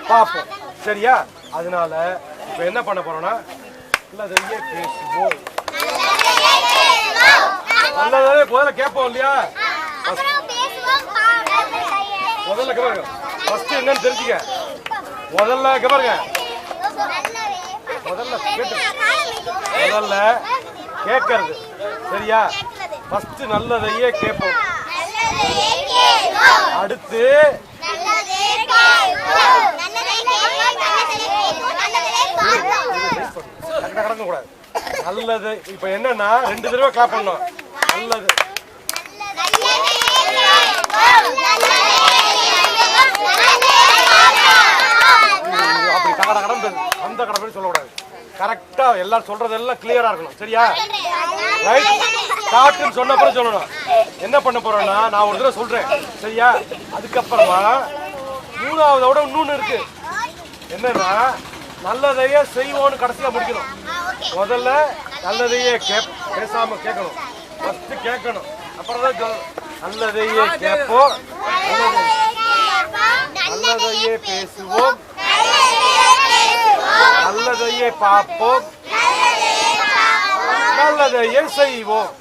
பார்ப்போம். சரியா? அதனால இப்ப என்ன பண்ண போறோம்னா நல்லதையே பேசுவோம். நல்லதே முதல்ல கேட்போம் இல்லையா? முதல்ல பாருங்க, ஃபர்ஸ்ட் என்னன்னு தெரிஞ்சுக்க. முதல்ல பாருங்க, முதல்ல கேட்கறது. சரியா? ஃபர்ஸ்ட் நல்லதையே கேட்போம். அடுத்து கடக்க கூடாது. நல்லது. இப்ப என்னன்னா 2 தடவை கிளாப் பண்ணணும். நல்லது. அப்படி அந்த கடமை சொல்லக்கூடாது. கரெக்டா எல்லாரும் சொல்றதெல்லாம் கிளியரா இருக்கணும். சரியா? ரைட். ஸ்டார்ட்னு சொன்ன அப்புறம் சொல்லணும். என்ன பண்ண போறோம்னா நான் ஒரு தடவை சொல்றேன். சரியா? அதுக்கப்புறமா மூணாவதோட இன்னொன்னு இருக்கு. என்னன்னா நல்லதையே செய்வோம்னு கடைசியா முடிக்கணும். முதல்ல நல்லதையே பேசாம கேட்கணும். ஃபர்ஸ்ட் கேட்கணும், அப்புறம் தான் நல்லதையே கேட்போம், நல்லதையே பேசுவோம், நல்லதையே பார்ப்போம், நல்லதையே செய்வோம்.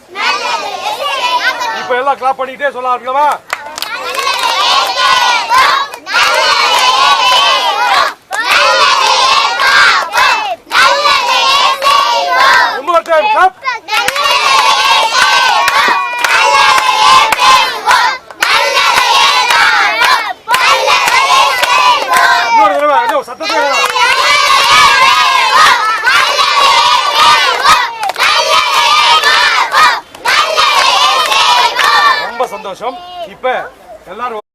இப்ப எல்லாம் கிளாப் பண்ணிட்டே சொல்ல ஆரம்பிக்கலாமா? சந்தோஷம். இப்ப எல்லாரும்